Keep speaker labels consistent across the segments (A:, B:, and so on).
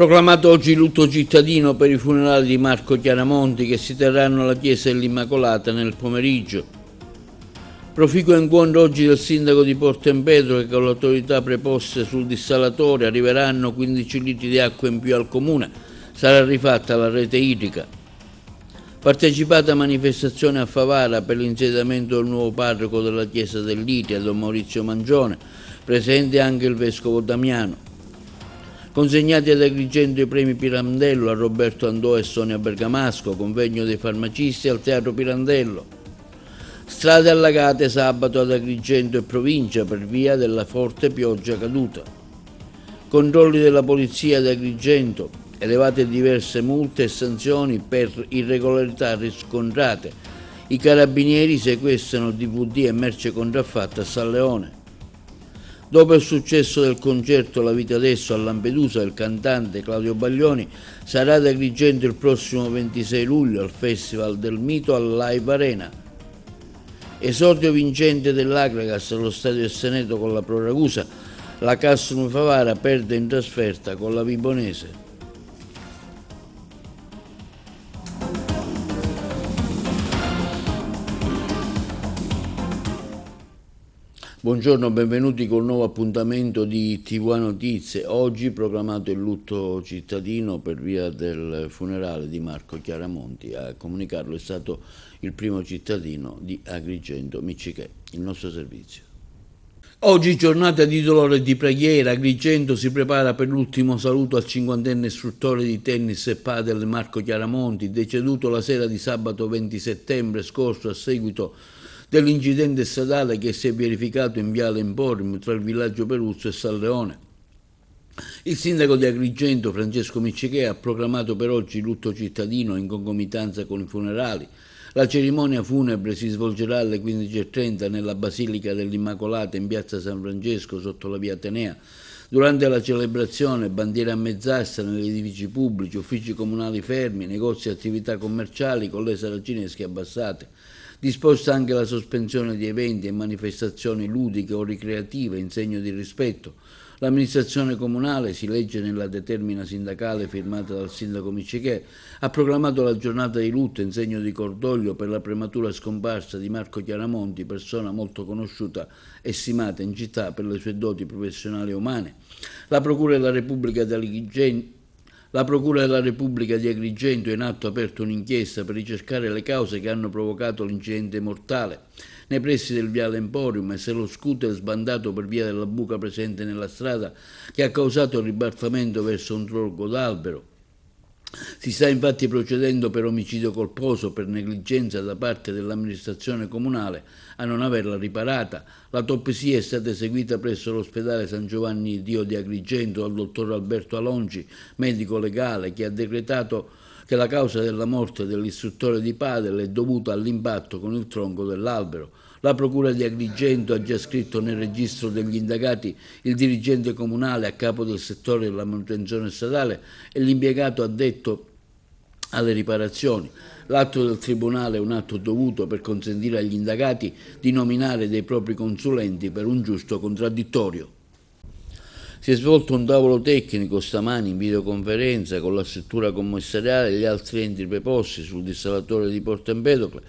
A: Proclamato oggi lutto cittadino per i funerali di Marco Chiaramonti che si terranno alla chiesa dell'Immacolata nel pomeriggio. Proficuo incontro oggi del sindaco di Porto Empedocle che con le autorità preposte sul dissalatore arriveranno 15 litri di acqua in più al comune, sarà rifatta la rete idrica. Partecipata manifestazione a Favara per l'insediamento del nuovo parroco della chiesa dell'Itia, Don Maurizio Mangione, presente anche il vescovo Damiano. Consegnati ad Agrigento i premi Pirandello a Roberto Andò e Sonia Bergamasco, convegno dei farmacisti al Teatro Pirandello. Strade allagate sabato ad Agrigento e provincia per via della forte pioggia caduta. Controlli della polizia di Agrigento, elevate diverse multe e sanzioni per irregolarità riscontrate. I carabinieri sequestrano DVD e merce contraffatta a San Leone. Dopo il successo del concerto La vita adesso a Lampedusa, il cantante Claudio Baglioni sarà ad Agrigento il prossimo 26 luglio al Festival del Mito al Live Arena. Esordio vincente dell'Agragas allo Stadio del Seneto con la Pro Ragusa, la Castrum Favara perde in trasferta con la Vibonese. Buongiorno, benvenuti col nuovo appuntamento di TV Notizie. Oggi proclamato il lutto cittadino per via del funerale di Marco Chiaramonti. A comunicarlo è stato il primo cittadino di Agrigento, Miccichè, il nostro servizio. Oggi giornata di dolore e di preghiera. Agrigento si prepara per l'ultimo saluto al 50enne istruttore di tennis e padel Marco Chiaramonti, deceduto la sera di sabato 20 settembre scorso a seguito dell'incidente stradale che si è verificato in Viale Emporium tra il villaggio Peruzzo e San Leone. Il sindaco di Agrigento, Francesco Miccichè, ha proclamato per oggi lutto cittadino in concomitanza con i funerali. La cerimonia funebre si svolgerà alle 15:30 nella Basilica dell'Immacolata in piazza San Francesco sotto la via Atenea. Durante la celebrazione, bandiere a mezz'asta negli edifici pubblici, uffici comunali fermi, negozi e attività commerciali con le saracinesche abbassate. Disposta anche la sospensione di eventi e manifestazioni ludiche o ricreative in segno di rispetto. L'amministrazione comunale, si legge nella determina sindacale firmata dal sindaco Miccichè, ha proclamato la giornata di lutto in segno di cordoglio per la prematura scomparsa di Marco Chiaramonti, persona molto conosciuta e stimata in città per le sue doti professionali e umane. La Procura della Repubblica di Agrigento è in atto aperto un'inchiesta per ricercare le cause che hanno provocato l'incidente mortale nei pressi del Viale Emporium e se lo scooter sbandato per via della buca presente nella strada che ha causato il ribaltamento verso un tronco d'albero. Si sta infatti procedendo per omicidio colposo per negligenza da parte dell'amministrazione comunale a non averla riparata. L'autopsia è stata eseguita presso l'ospedale San Giovanni Dio di Agrigento dal dottor Alberto Alongi, medico legale, che ha decretato che la causa della morte dell'istruttore di padel è dovuta all'impatto con il tronco dell'albero. La Procura di Agrigento ha già scritto nel registro degli indagati il dirigente comunale a capo del settore della manutenzione stradale e l'impiegato addetto alle riparazioni. L'atto del Tribunale è un atto dovuto per consentire agli indagati di nominare dei propri consulenti per un giusto contraddittorio. Si è svolto un tavolo tecnico stamani in videoconferenza con la struttura commissariale e gli altri enti preposti sul dissalatore di Porto Empedocle.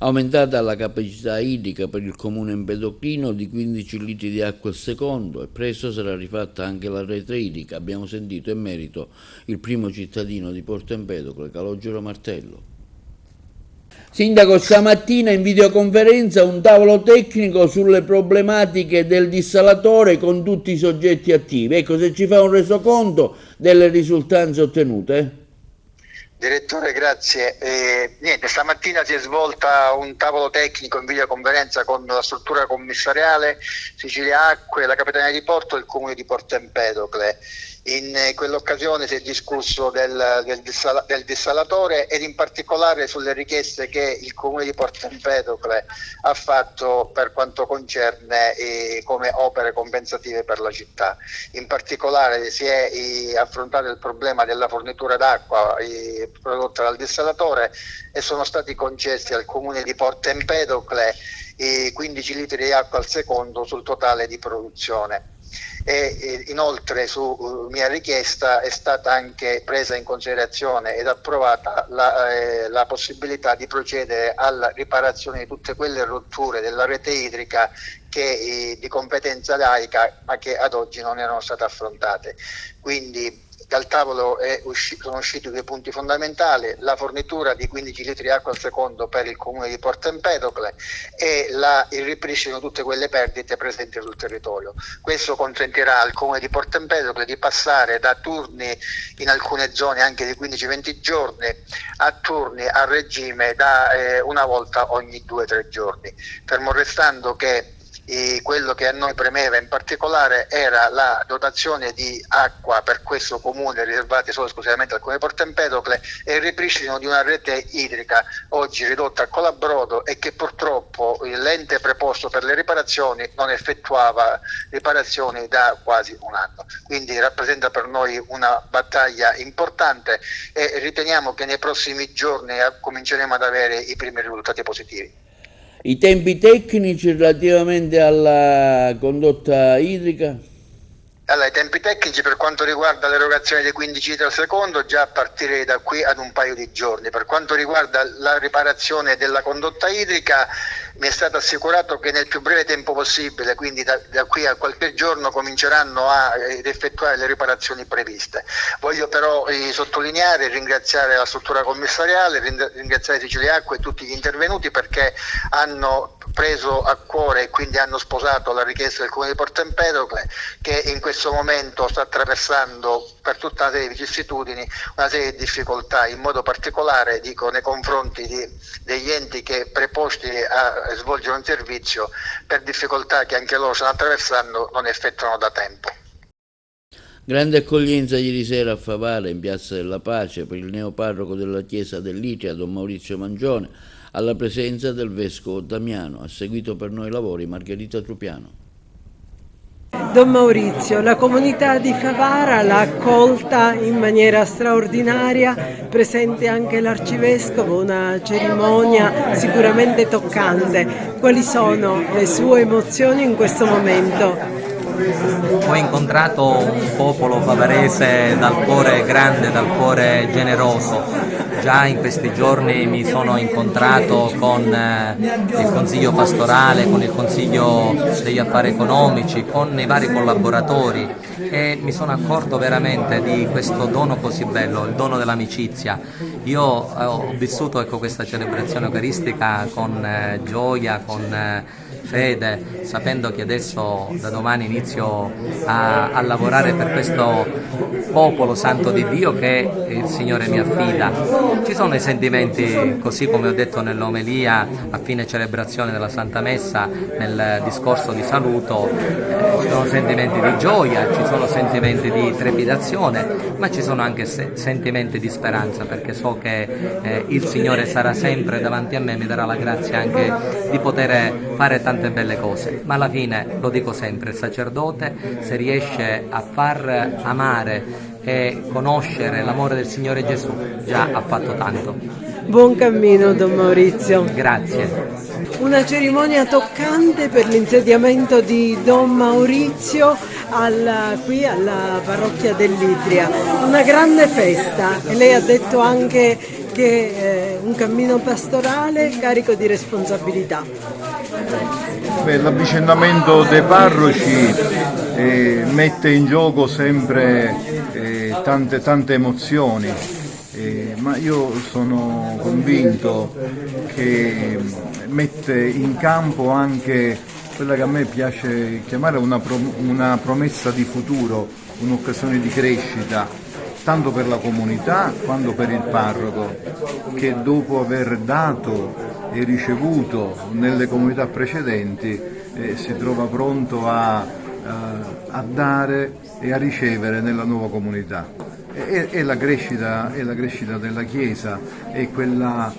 A: Aumentata la capacità idrica per il comune empedoclino di 15 litri di acqua al secondo e presto sarà rifatta anche la rete idrica. Abbiamo sentito in merito il primo cittadino di Porto Empedocle, Calogero Martello. Sindaco, stamattina in videoconferenza un tavolo tecnico sulle problematiche del dissalatore con tutti i soggetti attivi. Ecco, se ci fa un resoconto delle risultanze ottenute.
B: Direttore, grazie. Stamattina si è svolta un tavolo tecnico in videoconferenza con la struttura commissariale, Sicilia Acque, la Capitaneria di Porto e il Comune di Porto Empedocle. In quell'occasione si è discusso del dissalatore ed in particolare sulle richieste che il Comune di Porto Empedocle ha fatto per quanto concerne come opere compensative per la città. In particolare si è affrontato il problema della fornitura d'acqua prodotta dal dissalatore e sono stati concessi al Comune di Porto Empedocle 15 litri di acqua al secondo sul totale di produzione. e inoltre su mia richiesta è stata anche presa in considerazione ed approvata la possibilità di procedere alla riparazione di tutte quelle rotture della rete idrica che di competenza laica ma che ad oggi non erano state affrontate. Quindi dal tavolo sono usciti due punti fondamentali: la fornitura di 15 litri di acqua al secondo per il comune di Porto Empedocle e il ripristino di tutte quelle perdite presenti sul territorio. Questo consentirà al comune di Porto Empedocle di passare da turni in alcune zone anche di 15-20 giorni a turni a regime da una volta ogni 2-3 giorni, fermo restando che quello che a noi premeva in particolare era la dotazione di acqua per questo comune riservati solo esclusivamente al comune di Porto Empedocle e il ripristino di una rete idrica oggi ridotta a colabrodo e che purtroppo l'ente preposto per le riparazioni non effettuava riparazioni da quasi un anno. Quindi rappresenta per noi una battaglia importante e riteniamo che nei prossimi giorni cominceremo ad avere i primi risultati positivi.
A: I tempi tecnici relativamente alla condotta idrica?
B: Allora, i tempi tecnici per quanto riguarda l'erogazione dei 15 litri al secondo già a partire da qui ad un paio di giorni. Per quanto riguarda la riparazione della condotta idrica mi è stato assicurato che nel più breve tempo possibile, quindi da qui a qualche giorno, cominceranno ad effettuare le riparazioni previste. Voglio però sottolineare e ringraziare la struttura commissariale, ringraziare Siciliacque e tutti gli intervenuti perché hanno preso a cuore e quindi hanno sposato la richiesta del comune di Porto Empedocle, che in questo momento sta attraversando per tutta una serie di vicissitudini, una serie di difficoltà, in modo particolare dico nei confronti degli enti che preposti a svolgere un servizio per difficoltà che anche loro stanno attraversando non effettuano da tempo.
A: Grande accoglienza ieri sera a Favara in Piazza della Pace per il neoparroco della chiesa dell'Itria, Don Maurizio Mangione, alla presenza del vescovo Damiano. Ha seguito per noi i lavori Margherita Trupiano.
C: Don Maurizio, la comunità di Favara l'ha accolta in maniera straordinaria, presente anche l'Arcivescovo, una cerimonia sicuramente toccante. Quali sono le sue emozioni in questo momento?
D: Ho incontrato un popolo favarese dal cuore grande, dal cuore generoso. Già in questi giorni mi sono incontrato con il Consiglio pastorale, con il Consiglio degli affari economici, con i vari collaboratori e mi sono accorto veramente di questo dono così bello, il dono dell'amicizia. Io ho vissuto questa celebrazione eucaristica con gioia, con fede, sapendo che adesso da domani inizio a lavorare per questo popolo santo di Dio che il Signore mi affida. Ci sono i sentimenti, così come ho detto nell'omelia a fine celebrazione della Santa Messa, nel discorso di saluto, ci sono sentimenti di gioia, ci sono sentimenti di trepidazione, ma ci sono anche sentimenti di speranza, perché so che il Signore sarà sempre davanti a me, mi darà la grazia anche di poter fare tante belle cose, ma alla fine, lo dico sempre, il sacerdote se riesce a far amare e conoscere l'amore del Signore Gesù già ha fatto tanto.
C: Buon cammino Don Maurizio.
D: Grazie.
C: Una cerimonia toccante per l'insediamento di Don Maurizio qui alla parrocchia dell'Itria, una grande festa e lei ha detto anche che un cammino pastorale carico di responsabilità.
E: L'avvicendamento dei parroci mette in gioco sempre tante emozioni, ma io sono convinto che mette in campo anche quella che a me piace chiamare una promessa di futuro, un'occasione di crescita, tanto per la comunità quanto per il parroco, che dopo aver dato e ricevuto nelle comunità precedenti si trova pronto a dare e a ricevere nella nuova comunità. E la crescita della Chiesa è quella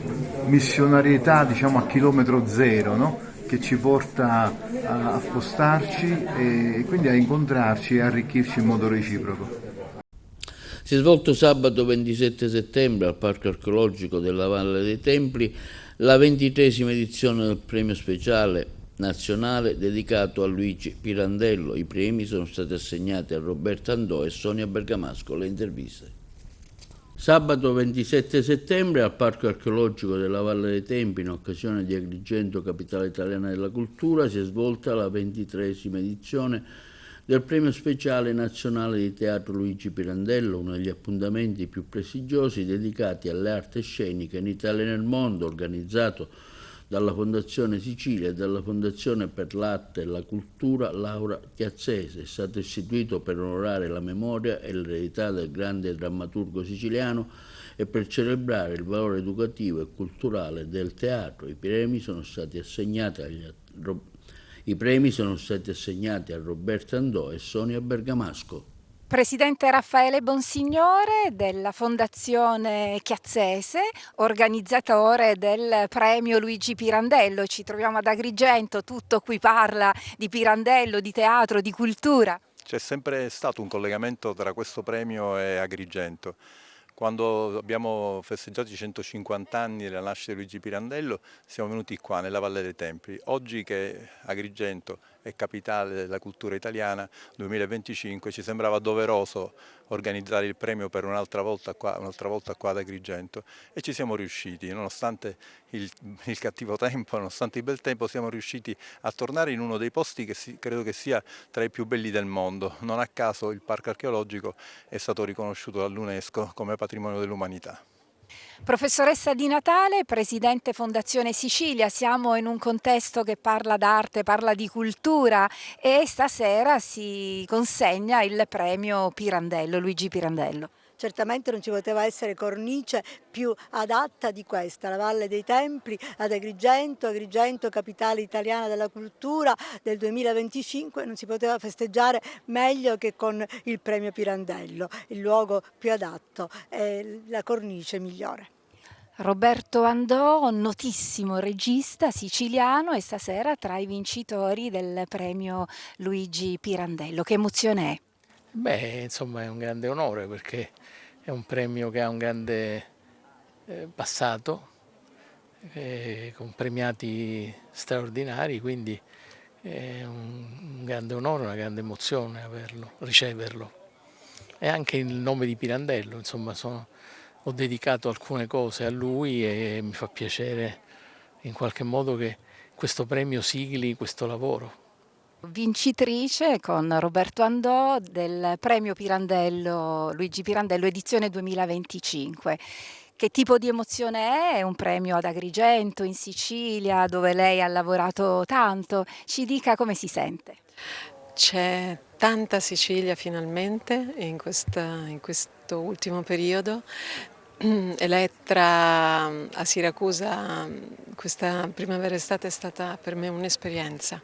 E: missionarietà, diciamo, a chilometro zero, no? Che ci porta a spostarci e quindi a incontrarci e arricchirci in modo reciproco.
A: Si è svolto sabato 27 settembre al Parco Archeologico della Valle dei Templi la 23esima edizione del premio speciale nazionale dedicato a Luigi Pirandello. I premi sono stati assegnati a Roberto Andò e Sonia Bergamasco. Le interviste. Sabato 27 settembre al Parco Archeologico della Valle dei Tempi, in occasione di Agrigento, capitale italiana della cultura, si è svolta la 23esima edizione del Premio Speciale Nazionale di Teatro Luigi Pirandello, uno degli appuntamenti più prestigiosi dedicati alle arti sceniche in Italia e nel mondo, organizzato dalla Fondazione Sicilia e dalla Fondazione per l'Arte e la Cultura Laura Chiazzese. È stato istituito per onorare la memoria e l'eredità del grande drammaturgo siciliano e per celebrare il valore educativo e culturale del teatro. I premi sono stati assegnati a Roberto Andò e Sonia Bergamasco.
F: Presidente Raffaele Bonsignore della Fondazione Chiazzese, organizzatore del premio Luigi Pirandello. Ci troviamo ad Agrigento, tutto qui parla di Pirandello, di teatro, di cultura.
G: C'è sempre stato un collegamento tra questo premio e Agrigento. Quando abbiamo festeggiato i 150 anni della nascita di Luigi Pirandello siamo venuti qua nella Valle dei Templi. Oggi che Agrigento è capitale della cultura italiana 2025 ci sembrava doveroso organizzare il premio per un'altra volta qua ad Agrigento e ci siamo riusciti, nonostante il cattivo tempo, nonostante il bel tempo, siamo riusciti a tornare in uno dei posti che credo che sia tra i più belli del mondo. Non a caso il parco archeologico è stato riconosciuto dall'UNESCO come patrimonio dell'umanità.
F: Professoressa Di Natale, Presidente Fondazione Sicilia, siamo in un contesto che parla d'arte, parla di cultura e stasera si consegna il premio Pirandello, Luigi Pirandello.
H: Certamente non ci poteva essere cornice più adatta di questa, la Valle dei Templi ad Agrigento, capitale italiana della cultura del 2025, non si poteva festeggiare meglio che con il premio Pirandello, il luogo più adatto e la cornice migliore.
F: Roberto Andò, notissimo regista siciliano, e stasera tra i vincitori del premio Luigi Pirandello. Che emozione è?
I: Insomma è un grande onore perché è un premio che ha un grande passato, con premiati straordinari, quindi è un grande onore, una grande emozione riceverlo. E anche il nome di Pirandello, insomma ho dedicato alcune cose a lui e mi fa piacere in qualche modo che questo premio sigli questo lavoro.
F: Vincitrice con Roberto Andò del premio Pirandello, Luigi Pirandello edizione 2025. Che tipo di emozione è? È un premio ad Agrigento, in Sicilia, dove lei ha lavorato tanto. Ci dica come si sente.
J: C'è tanta Sicilia finalmente in questo ultimo periodo. Elettra a Siracusa, questa primavera-estate è stata per me un'esperienza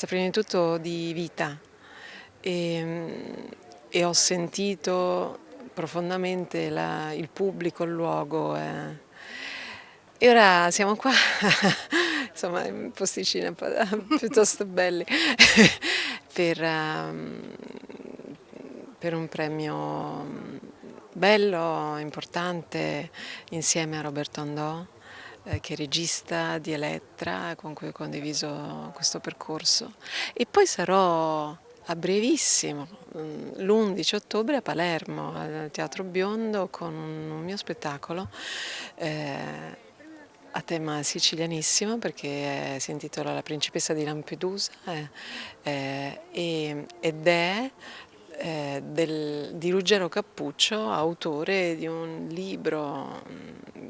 J: prima di tutto di vita e ho sentito profondamente il pubblico, il luogo e ora siamo qua, insomma in posticini piuttosto belli per un premio bello, importante, insieme a Roberto Andò, che è regista di Elettra, con cui ho condiviso questo percorso. E poi sarò a brevissimo, l'11 ottobre a Palermo, al Teatro Biondo, con un mio spettacolo a tema sicilianissimo, perché si intitola La principessa di Lampedusa ed è di Ruggero Cappuccio, autore di un libro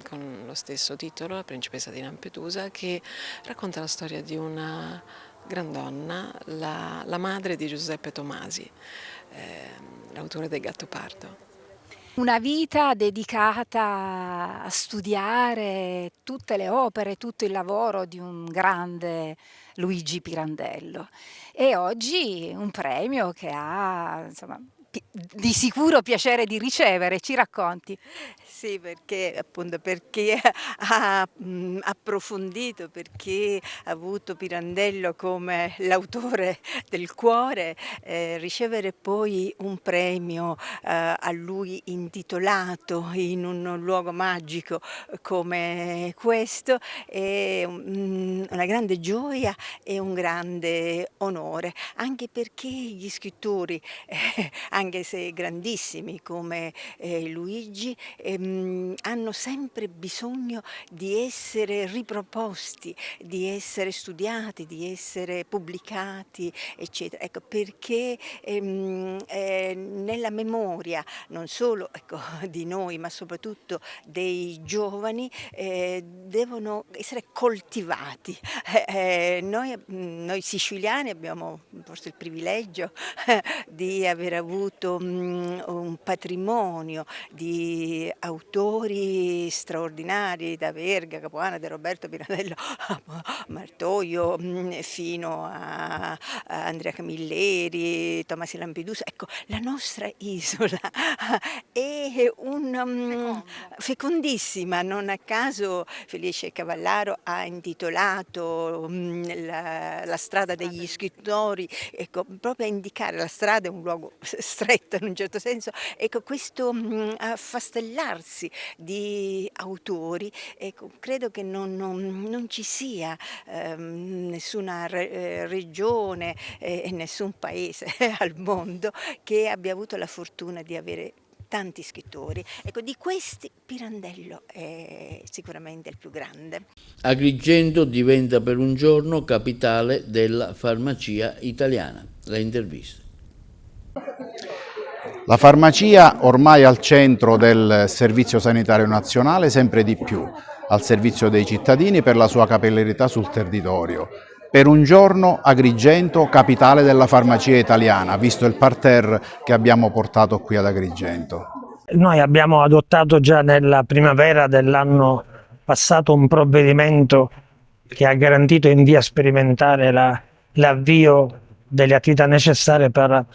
J: con lo stesso titolo, La principessa di Lampedusa, che racconta la storia di una grandonna, la madre di Giuseppe Tomasi, l'autore del Gattopardo.
F: Una vita dedicata a studiare tutte le opere, tutto il lavoro di un grande Luigi Pirandello, e oggi un premio che ha, insomma, di sicuro piacere di ricevere. Ci racconti?
H: Sì, perché ha approfondito, perché ha avuto Pirandello come l'autore del cuore, ricevere poi un premio a lui intitolato in un luogo magico come questo è un una grande gioia e un grande onore, anche perché gli scrittori, anche se grandissimi come Luigi, hanno sempre bisogno di essere riproposti, di essere studiati, di essere pubblicati, eccetera. Ecco, perché nella memoria non solo di noi, ma soprattutto dei giovani, devono essere coltivati. Noi siciliani abbiamo forse il privilegio di aver avuto un patrimonio di autori straordinari, da Verga, Capuana, De Roberto Pirandello, Martoglio, fino a Andrea Camilleri, Tomasi Lampedusa. Ecco, la nostra isola è fecondissima, non a caso Felice Cavallaro ha intitolato la strada degli scrittori, ecco, proprio a indicare la strada è un luogo stretto in un certo senso, ecco, questo affastellarsi di autori, ecco, credo che non ci sia nessuna regione e nessun paese al mondo che abbia avuto la fortuna di avere tanti scrittori. Ecco, di questi Pirandello è sicuramente il più grande.
A: Agrigento diventa per un giorno capitale della farmacia italiana. La intervista.
K: La farmacia ormai al centro del Servizio Sanitario Nazionale, sempre di più al servizio dei cittadini per la sua capillarità sul territorio. Per un giorno Agrigento, capitale della farmacia italiana, visto il parterre che abbiamo portato qui ad Agrigento.
L: Noi abbiamo adottato già nella primavera dell'anno passato un provvedimento che ha garantito in via sperimentale l'avvio delle attività necessarie per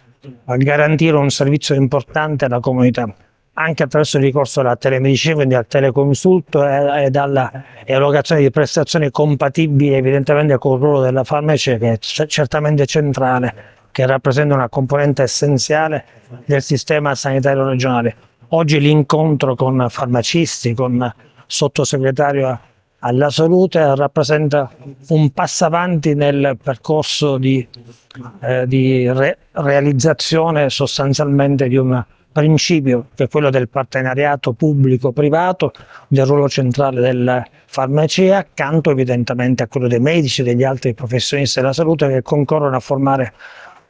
L: garantire un servizio importante alla comunità, anche attraverso il ricorso alla telemedicina, quindi al teleconsulto e alla erogazione di prestazioni compatibili evidentemente con il ruolo della farmacia, che è certamente centrale, che rappresenta una componente essenziale del sistema sanitario regionale. Oggi l'incontro con farmacisti, con sottosegretario alla salute rappresenta un passo avanti nel percorso di realizzazione sostanzialmente di un principio che è quello del partenariato pubblico-privato, del ruolo centrale della farmacia, accanto evidentemente a quello dei medici e degli altri professionisti della salute che concorrono a formare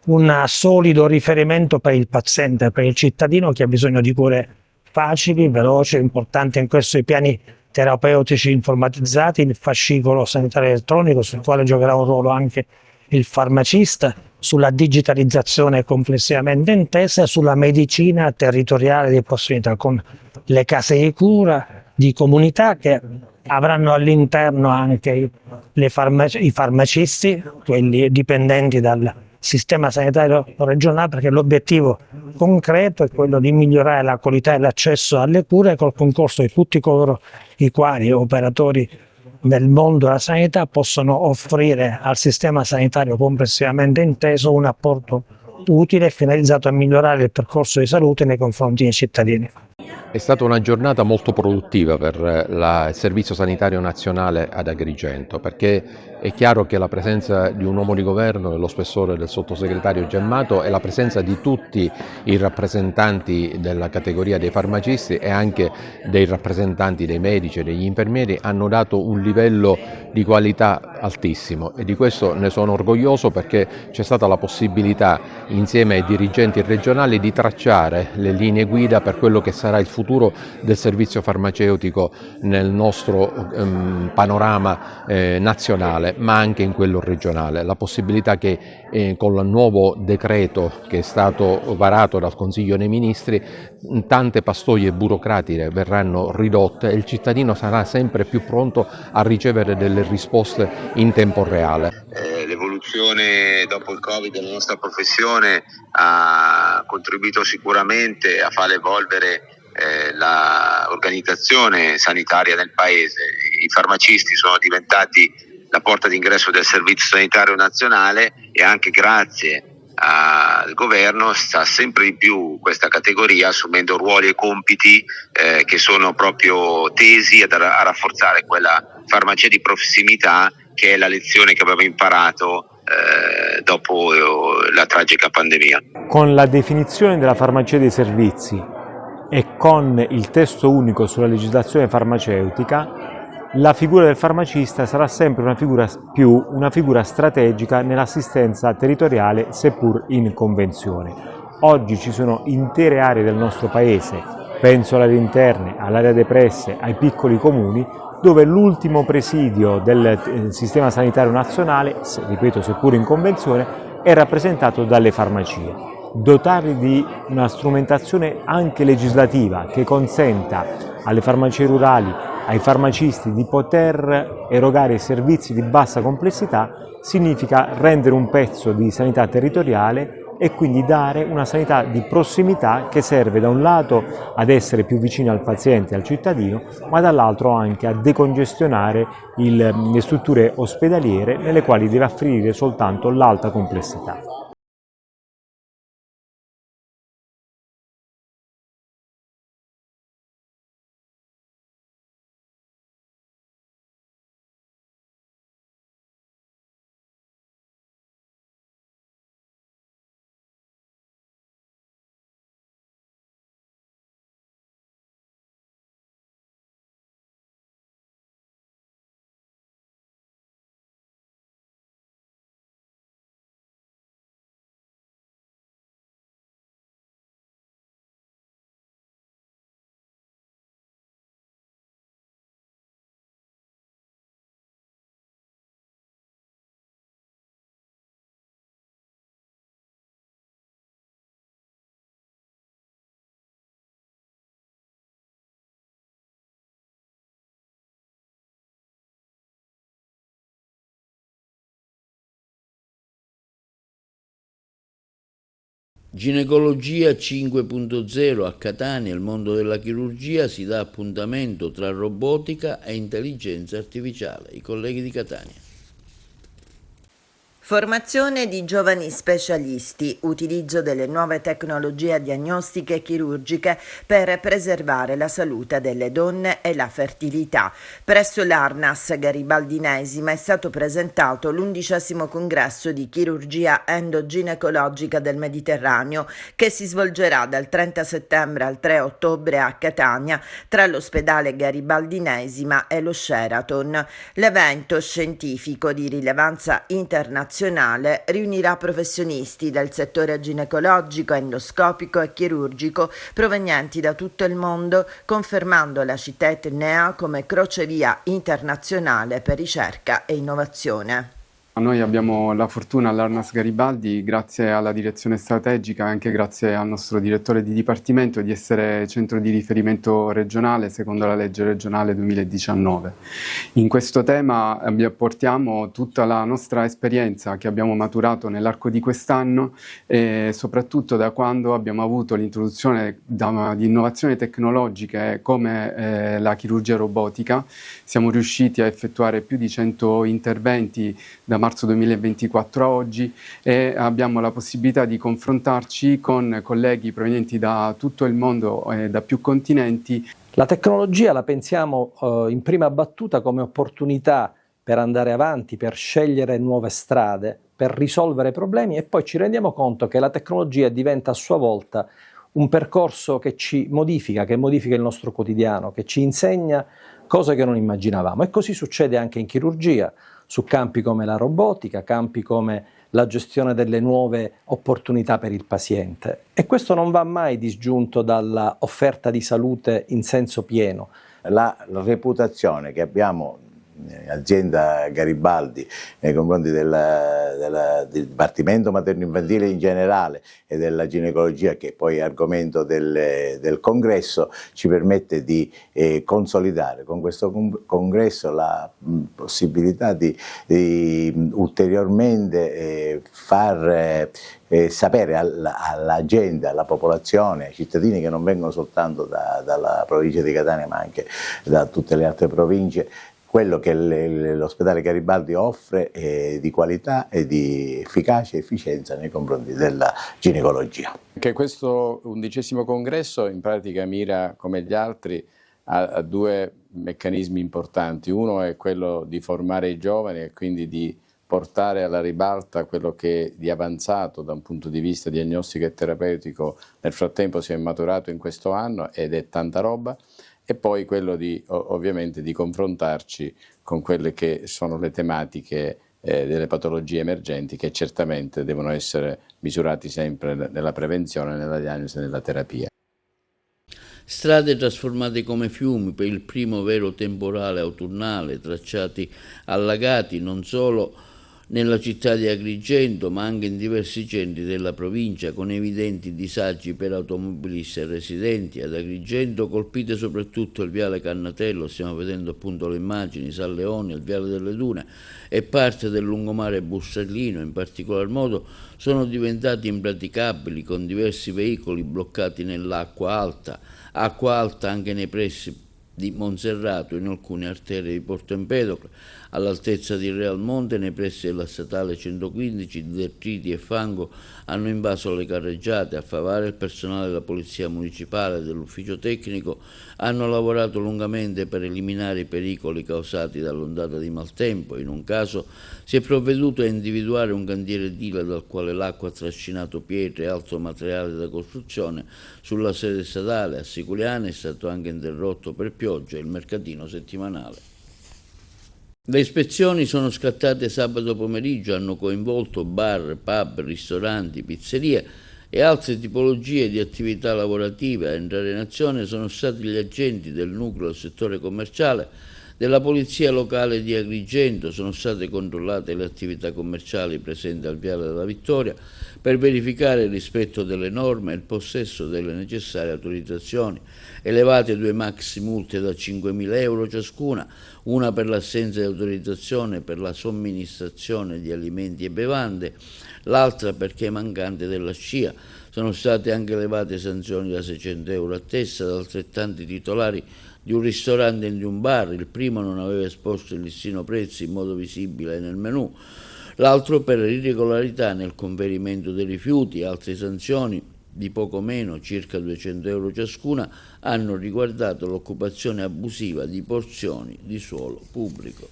L: un solido riferimento per il paziente, per il cittadino che ha bisogno di cure facili, veloci, importanti in questo i piani terapeutici informatizzati, il fascicolo sanitario elettronico sul quale giocherà un ruolo anche il farmacista, sulla digitalizzazione complessivamente intesa e sulla medicina territoriale di prossimità, con le case di cura di comunità che avranno all'interno anche i farmacisti, quelli dipendenti dal sistema sanitario regionale, perché l'obiettivo concreto è quello di migliorare la qualità e l'accesso alle cure col concorso di tutti coloro i quali operatori del mondo della sanità possono offrire al sistema sanitario complessivamente inteso un apporto utile e finalizzato a migliorare il percorso di salute nei confronti dei cittadini.
M: È stata una giornata molto produttiva per il Servizio Sanitario Nazionale ad Agrigento, perché è chiaro che la presenza di un uomo di governo e lo spessore del sottosegretario Gemmato e la presenza di tutti i rappresentanti della categoria dei farmacisti e anche dei rappresentanti dei medici e degli infermieri hanno dato un livello di qualità altissimo, e di questo ne sono orgoglioso, perché c'è stata la possibilità insieme ai dirigenti regionali di tracciare le linee guida per quello che sarà il futuro del servizio farmaceutico nel nostro panorama nazionale, ma anche in quello regionale. La possibilità che con il nuovo decreto che è stato varato dal Consiglio dei Ministri tante pastoie burocratiche verranno ridotte e il cittadino sarà sempre più pronto a ricevere delle risposte in tempo reale.
N: L'evoluzione dopo il Covid della nostra professione ha contribuito sicuramente a far evolvere l'organizzazione sanitaria del paese. I farmacisti sono diventati la porta d'ingresso del Servizio Sanitario Nazionale, e anche grazie al governo, sta sempre di più questa categoria assumendo ruoli e compiti che sono proprio tesi a rafforzare quella farmacia di prossimità che è la lezione che abbiamo imparato dopo la tragica pandemia.
O: Con la definizione della farmacia dei servizi e con il testo unico sulla legislazione farmaceutica, la figura del farmacista sarà sempre una figura strategica nell'assistenza territoriale, seppur in convenzione. Oggi ci sono intere aree del nostro paese, penso alle aree interne, all'area depresse, ai piccoli comuni, dove l'ultimo presidio del sistema sanitario nazionale, ripeto seppur in convenzione, è rappresentato dalle farmacie. Dotarli di una strumentazione anche legislativa che consenta alle farmacie rurali, ai farmacisti di poter erogare servizi di bassa complessità significa rendere un pezzo di sanità territoriale e quindi dare una sanità di prossimità che serve da un lato ad essere più vicino al paziente e al cittadino, ma dall'altro anche a decongestionare le strutture ospedaliere nelle quali deve offrire soltanto l'alta complessità.
A: Ginecologia 5.0 a Catania, il mondo della chirurgia si dà appuntamento tra robotica e intelligenza artificiale. I colleghi di Catania.
P: Formazione di giovani specialisti, utilizzo delle nuove tecnologie diagnostiche e chirurgiche per preservare la salute delle donne e la fertilità. Presso l'Arnas Garibaldinesima è stato presentato l'11° congresso di chirurgia endoginecologica del Mediterraneo che si svolgerà dal 30 settembre al 3 ottobre a Catania tra l'ospedale Garibaldinesima e lo Sheraton. L'evento scientifico di rilevanza internazionale riunirà professionisti del settore ginecologico, endoscopico e chirurgico provenienti da tutto il mondo, confermando la città etnea come crocevia internazionale per ricerca e innovazione.
Q: Noi abbiamo la fortuna all'Arnas Garibaldi, grazie alla direzione strategica e anche grazie al nostro direttore di dipartimento, di essere centro di riferimento regionale secondo la legge regionale 2019. In questo tema portiamo tutta la nostra esperienza che abbiamo maturato nell'arco di quest'anno e soprattutto da quando abbiamo avuto l'introduzione di innovazioni tecnologiche come la chirurgia robotica. Siamo riusciti a effettuare più di 100 interventi da marzo 2024 a oggi e abbiamo la possibilità di confrontarci con colleghi provenienti da tutto il mondo e da più continenti.
R: La tecnologia la pensiamo in prima battuta come opportunità per andare avanti, per scegliere nuove strade, per risolvere problemi e poi ci rendiamo conto che la tecnologia diventa a sua volta un percorso che ci modifica, che modifica il nostro quotidiano, che ci insegna cose che non immaginavamo e così succede anche in chirurgia, su campi come la robotica, campi come la gestione delle nuove opportunità per il paziente. E questo non va mai disgiunto dalla offerta di salute in senso pieno.
S: La reputazione che abbiamo azienda Garibaldi nei confronti del Dipartimento Materno-Infantile in generale e della ginecologia, che poi è argomento del congresso, ci permette di consolidare con questo congresso la possibilità di ulteriormente far sapere alla gente, alla popolazione, ai cittadini che non vengono soltanto dalla provincia di Catania ma anche da tutte le altre province, quello che l'ospedale Garibaldi offre è di qualità e di efficacia e efficienza nei confronti della ginecologia.
T: Che questo 11° congresso in pratica mira, come gli altri, a due meccanismi importanti. Uno è quello di formare i giovani e quindi di portare alla ribalta quello che di avanzato da un punto di vista diagnostico e terapeutico nel frattempo si è maturato in questo anno, ed è tanta roba. E poi quello di, ovviamente, di confrontarci con quelle che sono le tematiche delle patologie emergenti, che certamente devono essere misurati sempre nella prevenzione, nella diagnosi e nella terapia.
A: Strade trasformate come fiumi per il primo vero temporale autunnale, tracciati allagati non solo nella città di Agrigento ma anche in diversi centri della provincia, con evidenti disagi per automobilisti e residenti. Ad Agrigento colpite soprattutto il viale Cannatello, stiamo vedendo appunto le immagini, San Leone, il viale delle Dune e parte del lungomare Bussellino in particolar modo sono diventati impraticabili, con diversi veicoli bloccati nell'acqua alta anche nei pressi di Monserrato, in alcune arterie di Porto Empedocle, all'altezza di Realmonte, nei pressi della statale 115, detriti e fango hanno invaso le carreggiate. A Favara il personale della Polizia Municipale e dell'Ufficio Tecnico hanno lavorato lungamente per eliminare i pericoli causati dall'ondata di maltempo. In un caso si è provveduto a individuare un cantiere edile dal quale l'acqua ha trascinato pietre e altro materiale da costruzione sulla sede statale. A Siculiana è stato anche interrotto per pioggia il mercatino settimanale. Le ispezioni sono scattate sabato pomeriggio, hanno coinvolto bar, pub, ristoranti, pizzerie e altre tipologie di attività lavorative. A entrare in azione sono stati gli agenti del nucleo del settore commerciale della Polizia Locale di Agrigento. Sono state controllate le attività commerciali presenti al Viale della Vittoria per verificare il rispetto delle norme e il possesso delle necessarie autorizzazioni. Elevate 2 maxi multe da 5.000 euro ciascuna, una per l'assenza di autorizzazione per la somministrazione di alimenti e bevande, l'altra perché è mancante della SCIA. Sono state anche elevate sanzioni da 600 euro a testa da altrettanti titolari di un ristorante e di un bar. Il primo non aveva esposto il listino prezzi in modo visibile nel menù, l'altro per irregolarità nel conferimento dei rifiuti. Altre sanzioni di poco meno, circa 200 euro ciascuna, hanno riguardato l'occupazione abusiva di porzioni di suolo pubblico.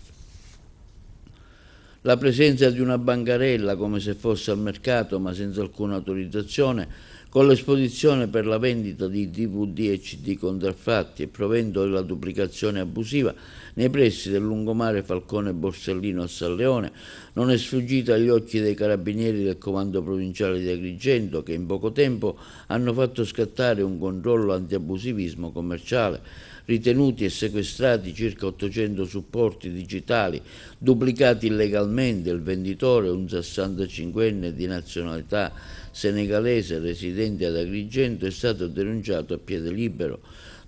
A: La presenza di una bancarella come se fosse al mercato ma senza alcuna autorizzazione, con l'esposizione per la vendita di DVD e CD contraffatti e provento della duplicazione abusiva nei pressi del lungomare Falcone Borsellino a San Leone, non è sfuggita agli occhi dei carabinieri del comando provinciale di Agrigento, che in poco tempo hanno fatto scattare un controllo antiabusivismo commerciale. Ritenuti e sequestrati circa 800 supporti digitali duplicati illegalmente. Il venditore, un 65enne di nazionalità senegalese residente ad Agrigento, è stato denunciato a piede libero.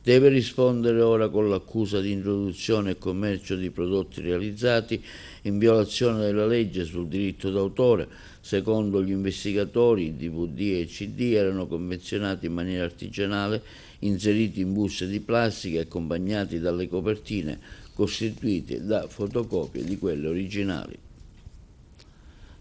A: Deve rispondere ora con l'accusa di introduzione e commercio di prodotti realizzati in violazione della legge sul diritto d'autore. Secondo gli investigatori, i DVD e i CD erano confezionati in maniera artigianale, inseriti in buste di plastica e accompagnati dalle copertine costituite da fotocopie di quelle originali.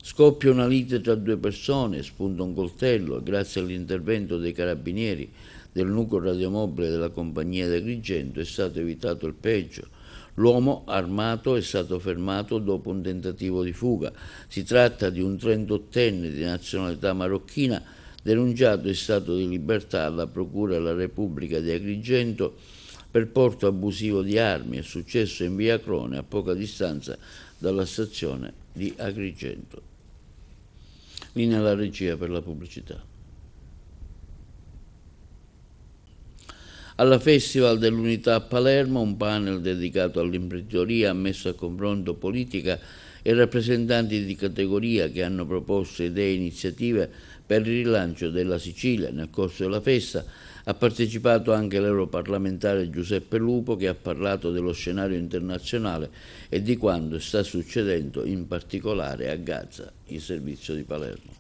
A: Scoppia una lite tra due persone, spunta un coltello e grazie all'intervento dei carabinieri del nucleo radiomobile della compagnia di Agrigento è stato evitato il peggio. L'uomo armato è stato fermato dopo un tentativo di fuga. Si tratta di un 38enne di nazionalità marocchina denunciato in stato di libertà alla Procura della Repubblica di Agrigento per porto abusivo di armi. È successo in via Crone, a poca distanza dalla stazione di Agrigento. Linea alla regia per la pubblicità. Alla Festival dell'Unità a Palermo, un panel dedicato all'imprenditoria ha messo a confronto politica e rappresentanti di categoria che hanno proposto idee e iniziative per il rilancio della Sicilia. Nel corso della festa ha partecipato anche l'europarlamentare Giuseppe Lupo, che ha parlato dello scenario internazionale e di quanto sta succedendo in particolare a Gaza, il servizio di Palermo.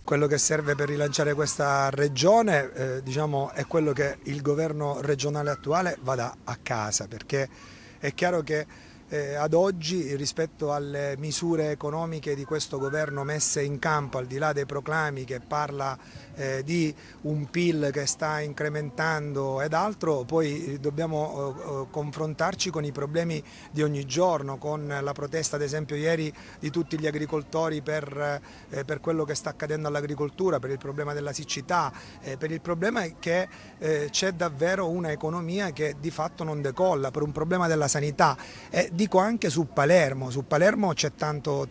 U: Quello che serve per rilanciare questa regione è quello che il governo regionale attuale vada a casa, perché È chiaro che ad oggi, rispetto alle misure economiche di questo governo messe in campo, al di là dei proclami che parla di un PIL che sta incrementando ed altro, poi dobbiamo confrontarci con i problemi di ogni giorno, con la protesta ad esempio ieri di tutti gli agricoltori per quello che sta accadendo all'agricoltura, per il problema della siccità, per il problema che c'è davvero una economia che di fatto non decolla, per un problema della sanità. Dico anche su Palermo c'è tanto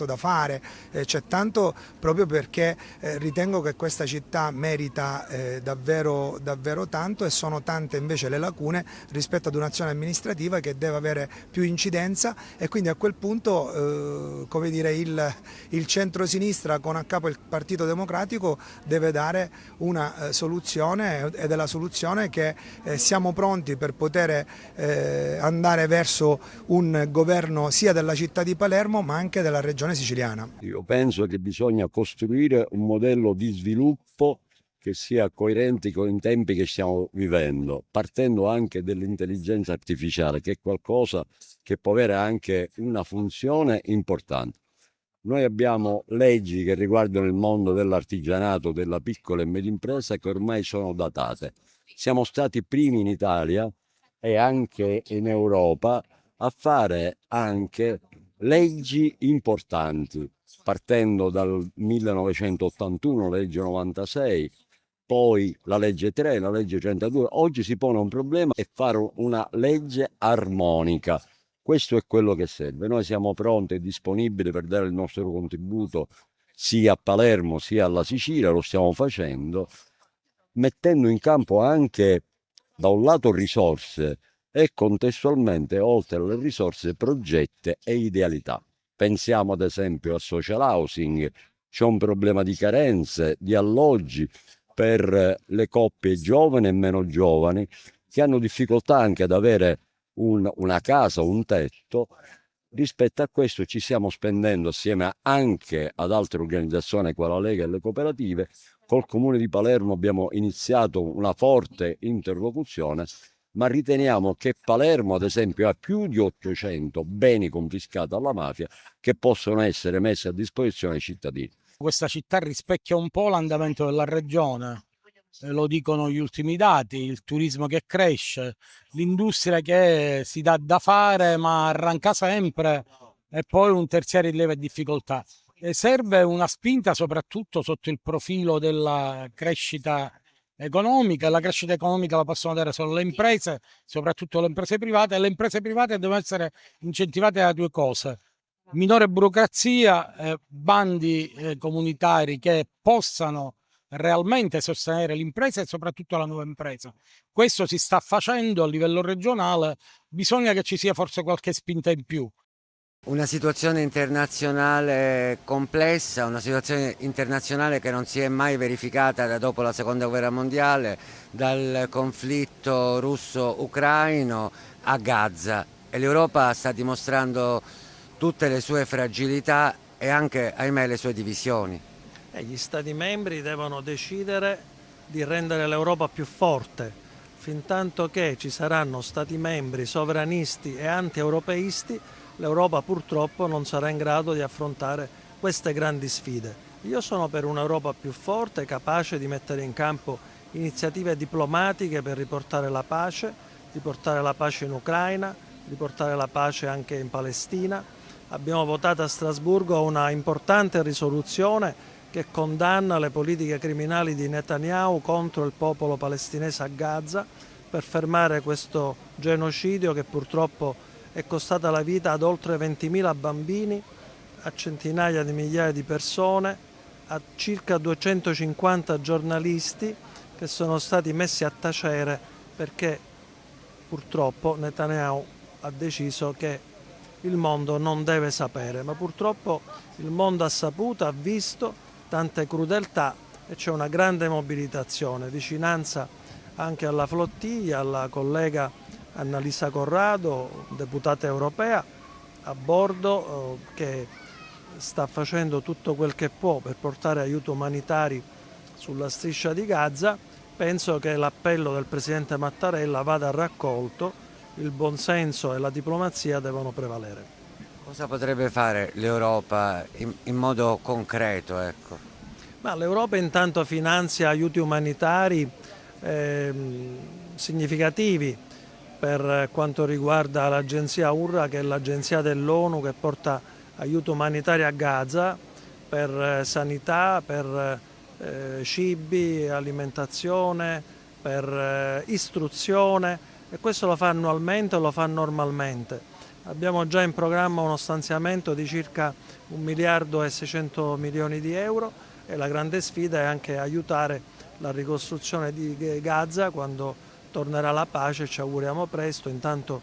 U: da fare, c'è tanto proprio perché ritengo che questa città merita davvero tanto, e sono tante invece le lacune rispetto ad un'azione amministrativa che deve avere più incidenza, e quindi a quel punto come dire, il centro-sinistra con a capo il Partito Democratico deve dare una soluzione, ed è la soluzione che siamo pronti per poter andare verso un governo sia della città di Palermo ma anche della regione siciliana.
B: Io penso che bisogna costruire un modello di sviluppo che sia coerente con i tempi che stiamo vivendo, partendo anche dell'intelligenza artificiale, che è qualcosa che può avere anche una funzione importante. Noi abbiamo leggi che riguardano il mondo dell'artigianato, della piccola e media impresa, che ormai sono datate. Siamo stati primi in Italia e anche in Europa a fare anche leggi importanti, partendo dal 1981, legge 96, poi la legge 3, la legge 102. Oggi si pone un problema e fare una legge armonica. Questo è quello che serve. Noi siamo pronti e disponibili per dare il nostro contributo sia a Palermo sia alla Sicilia, lo stiamo facendo, mettendo in campo anche da un lato risorse e contestualmente, oltre alle risorse, progetti e idealità. Pensiamo ad esempio al social housing, c'è un problema di carenze, di alloggi per le coppie giovani e meno giovani che hanno difficoltà anche ad avere una casa, un tetto. Rispetto a questo ci stiamo spendendo assieme anche ad altre organizzazioni quale la Lega e le cooperative. Col Comune di Palermo abbiamo iniziato una forte interlocuzione, ma riteniamo che Palermo, ad esempio, ha più di 800 beni confiscati alla mafia che possono essere messi a disposizione ai cittadini.
V: Questa città rispecchia un po' l'andamento della regione, lo dicono gli ultimi dati, il turismo che cresce, l'industria che si dà da fare ma arranca sempre, e poi un terziario in lieve difficoltà. E serve una spinta soprattutto sotto il profilo della crescita economica. La crescita economica la possono dare solo le imprese, soprattutto le imprese private, e le imprese private devono essere incentivate da due cose: minore burocrazia, bandi comunitari che possano realmente sostenere l'impresa e soprattutto la nuova impresa. Questo si sta facendo a livello regionale, bisogna che ci sia forse qualche spinta in più.
W: Una situazione internazionale complessa, una situazione internazionale che non si è mai verificata da dopo la Seconda Guerra Mondiale, dal conflitto russo-ucraino a Gaza, e l'Europa sta dimostrando tutte le sue fragilità e anche, ahimè, le sue divisioni.
X: Gli Stati membri devono decidere di rendere l'Europa più forte, fintanto che ci saranno Stati membri sovranisti e anti-europeisti. L'Europa purtroppo non sarà in grado di affrontare queste grandi sfide. Io sono per un'Europa più forte, capace di mettere in campo iniziative diplomatiche per riportare la pace in Ucraina, riportare la pace anche in Palestina. Abbiamo votato a Strasburgo una importante risoluzione che condanna le politiche criminali di Netanyahu contro il popolo palestinese a Gaza, per fermare questo genocidio che purtroppo è costata la vita ad oltre 20.000 bambini, a centinaia di migliaia di persone, a circa 250 giornalisti che sono stati messi a tacere perché purtroppo Netanyahu ha deciso che il mondo non deve sapere, ma purtroppo il mondo ha saputo, ha visto tante crudeltà e c'è una grande mobilitazione, vicinanza anche alla flottiglia, alla collega Annalisa Corrado, deputata europea, a bordo, che sta facendo tutto quel che può per portare aiuti umanitari sulla striscia di Gaza. Penso che l'appello del Presidente Mattarella vada raccolto il buonsenso e la diplomazia devono prevalere.
W: Cosa potrebbe fare l'Europa in modo concreto? Ecco?
X: Ma l'Europa intanto finanzia aiuti umanitari significativi per quanto riguarda l'agenzia UNRWA, che è l'agenzia dell'ONU che porta aiuto umanitario a Gaza, per sanità, per cibi, alimentazione, per istruzione, e questo lo fa annualmente e lo fa normalmente. Abbiamo già in programma uno stanziamento di circa 1.600 milioni di euro e la grande sfida è anche aiutare la ricostruzione di Gaza quando tornerà la pace, ci auguriamo presto. Intanto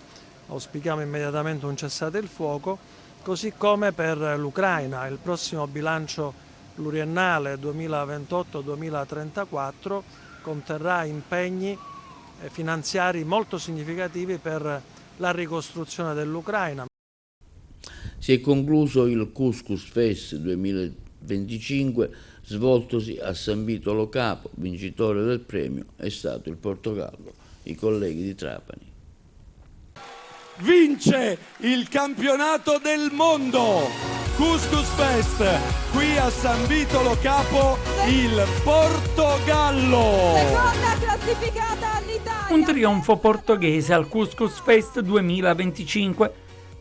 X: auspichiamo immediatamente un cessate il fuoco, così come per l'Ucraina. Il prossimo bilancio pluriennale 2028-2034 conterrà impegni finanziari molto significativi per la ricostruzione dell'Ucraina.
A: Si è concluso il Couscous Fest 2025 svoltosi a San Vito Lo Capo. Vincitore del premio è stato il Portogallo, i colleghi di Trapani.
C: Vince il campionato del mondo Couscous Fest qui a San Vito Lo Capo, il Portogallo.
D: Seconda classificata all'Italia.
E: Un trionfo portoghese al Couscous Fest 2025.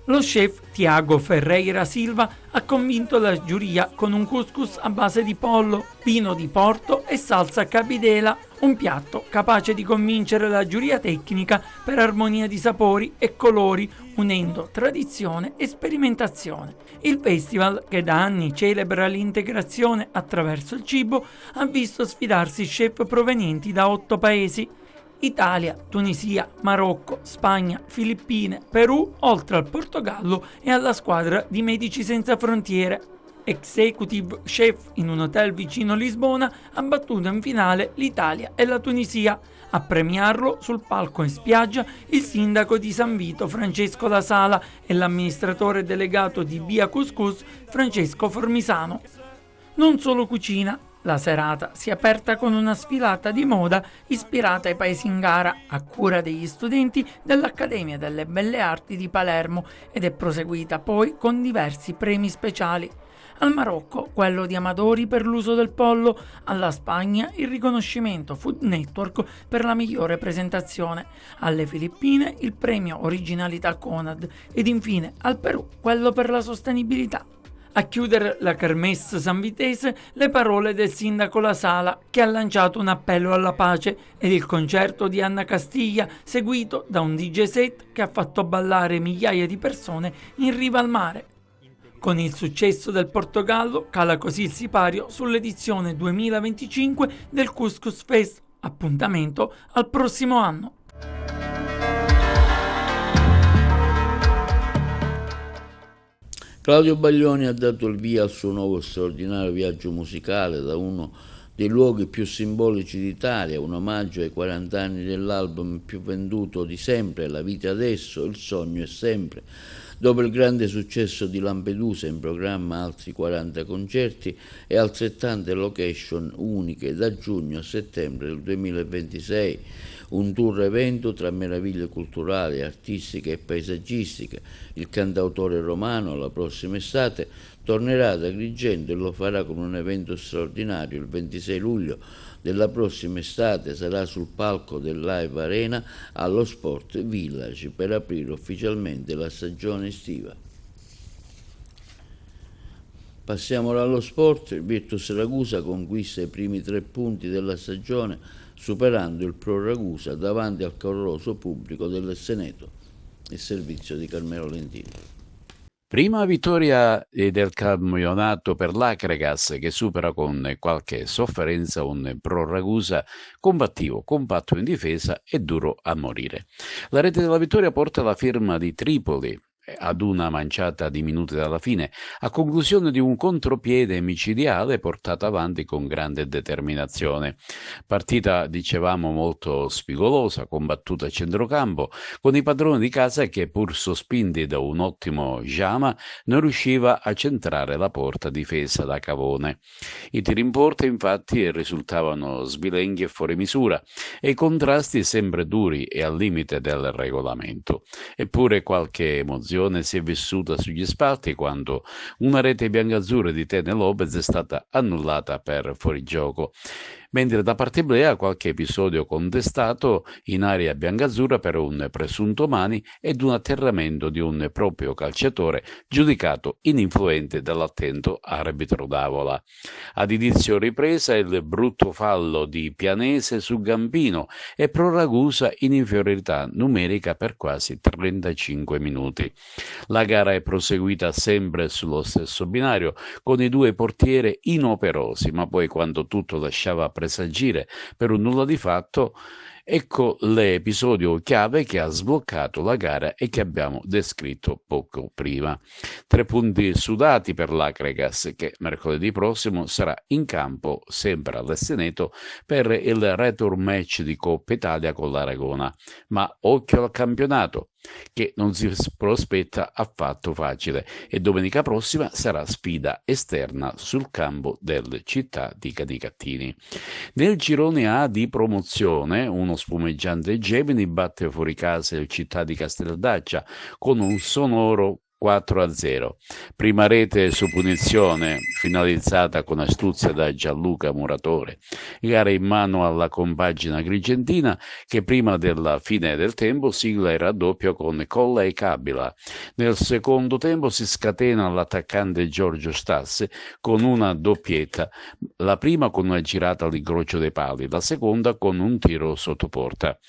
E: Lo chef Tiago Ferreira Silva ha convinto la giuria con un couscous a base di pollo, vino di Porto e salsa cabidela, un piatto capace di convincere la giuria tecnica per armonia di sapori e colori, unendo tradizione e sperimentazione. Il festival, che da anni celebra l'integrazione attraverso il cibo, ha visto sfidarsi chef provenienti da 8 paesi: Italia, Tunisia, Marocco, Spagna, Filippine, Perù, oltre al Portogallo e alla squadra di Medici Senza Frontiere. Executive chef in un hotel vicino Lisbona ha battuto in finale l'Italia e la Tunisia. A premiarlo sul palco in spiaggia il sindaco di San Vito Francesco La Sala e l'amministratore delegato di Via Couscous Francesco Formisano. Non solo cucina. La serata si è aperta con una sfilata di moda ispirata ai paesi in gara, a cura degli studenti dell'Accademia delle Belle Arti di Palermo, ed è proseguita poi con diversi premi speciali. Al Marocco quello di Amadori per l'uso del pollo, alla Spagna il riconoscimento Food Network per la migliore presentazione, alle Filippine il premio Originalità Conad ed infine al Perù quello per la sostenibilità. A chiudere la kermesse sanvitese le parole del sindaco La Sala, che ha lanciato un appello alla pace, ed il concerto di Anna Castiglia, seguito da un DJ set che ha fatto ballare migliaia di persone in riva al mare. Con il successo del Portogallo cala così il sipario sull'edizione 2025 del Couscous Fest. Appuntamento al prossimo anno.
A: Claudio Baglioni ha dato il via al suo nuovo straordinario viaggio musicale da uno dei luoghi più simbolici d'Italia, un omaggio ai 40 anni dell'album più venduto di sempre, La vita adesso, il sogno è sempre. Dopo il grande successo di Lampedusa, in programma altri 40 concerti e altrettante location uniche da giugno a settembre del 2026. Un tour evento tra meraviglie culturali, artistiche e paesaggistiche. Il cantautore romano la prossima estate tornerà ad Agrigento e lo farà con un evento straordinario. Il 26 luglio della prossima estate sarà sul palco del Live Arena allo Sport Village per aprire ufficialmente la stagione estiva. Passiamo ora allo sport. Il Virtus Ragusa conquista i primi 3 punti della stagione superando il Pro Ragusa davanti al caloroso pubblico dell'Esseneto, il servizio di Carmelo Lentini.
G: Prima vittoria del campionato per l'Acregas, che supera con qualche sofferenza un Pro Ragusa combattivo, compatto in difesa e duro a morire. La rete della vittoria porta la firma di Tripoli ad una manciata di minuti dalla fine, a conclusione di un contropiede micidiale portato avanti con grande determinazione. Partita, dicevamo, molto spigolosa, combattuta a centrocampo, con i padroni di casa che, pur sospinti da un ottimo Jama, non riusciva a centrare la porta difesa da Cavone. I tiri in porta, infatti, risultavano sbilenghi e fuori misura, e i contrasti sempre duri e al limite del regolamento. Eppure qualche emozione si è vissuta sugli spalti quando una rete biancazzurra di Tene Lopez è stata annullata per fuorigioco, mentre da parte Blea qualche episodio contestato in area biancazzurra per un presunto mani ed un atterramento di un proprio calciatore giudicato ininfluente dall'attento arbitro d'Avola. Ad inizio ripresa il brutto fallo di Pianese su Gambino e pro Ragusa in inferiorità numerica per quasi 35 minuti. La gara è proseguita sempre sullo stesso binario, con i due portieri inoperosi, ma poi, quando tutto lasciava presagire per un nulla di fatto, ecco l'episodio chiave che ha sbloccato la gara e che abbiamo descritto poco prima. 3 punti sudati per l'Acregas, che mercoledì prossimo sarà in campo sempre all'Esteneto per il return match di Coppa Italia con l'Aragona. Ma occhio al campionato, che non si prospetta affatto facile, e domenica prossima sarà sfida esterna sul campo del Città di Canicattini. Nel girone A di promozione, uno spumeggiante Gemini batte fuori casa il Città di Casteldaccia con un sonoro 4-0. Prima rete su punizione, finalizzata con astuzia da Gianluca Muratore. Gara in mano alla compagine agrigentina, che prima della fine del tempo sigla il raddoppio con Colla e Cabila. Nel secondo tempo si scatena l'attaccante Giorgio Stasse con una doppietta, la prima con una girata all'incrocio dei pali, la seconda con un tiro sotto porta.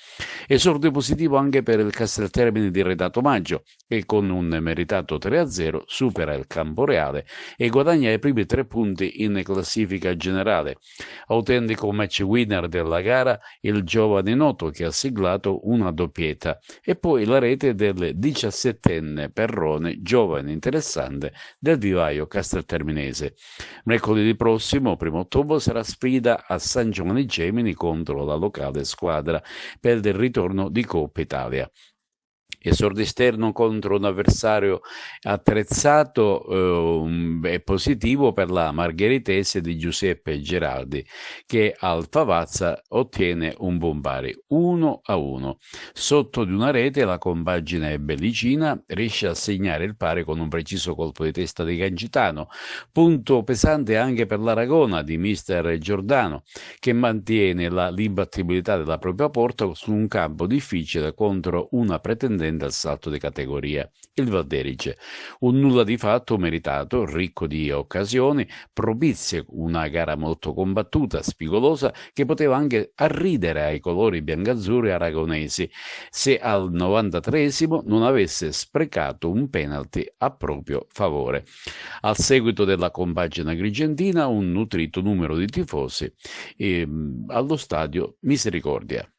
G: Esordio positivo anche per il Casteltermini di Renato Maggio, che con un meritato 3-0 supera il Camporeale e guadagna i primi 3 punti in classifica generale. Autentico match winner della gara il giovane noto, che ha siglato una doppietta, e poi la rete del 17enne Perrone, giovane interessante del vivaio castelterminese. Mercoledì prossimo, 1 ottobre, sarà sfida a San Giovanni Gemini contro la locale squadra per il ritorno di Coppa Italia. Esordio esterno contro un avversario attrezzato è positivo per la margheritese di Giuseppe Gerardi, che al Favazza ottiene un buon pari 1-1. Sotto di una rete la compagine bellicina riesce a segnare il pari con un preciso colpo di testa di Gangitano, punto pesante anche per l'Aragona di mister Giordano, che mantiene l'imbattibilità della propria porta su un campo difficile contro una pretendente al salto di categoria, il Valderice. Un nulla di fatto meritato, ricco di occasioni, propizia una gara molto combattuta, spigolosa, che poteva anche arridere ai colori biancazzurri aragonesi se al 93esimo non avesse sprecato un penalty a proprio favore. Al seguito della compagine agrigentina, un nutrito numero di tifosi allo stadio Misericordia.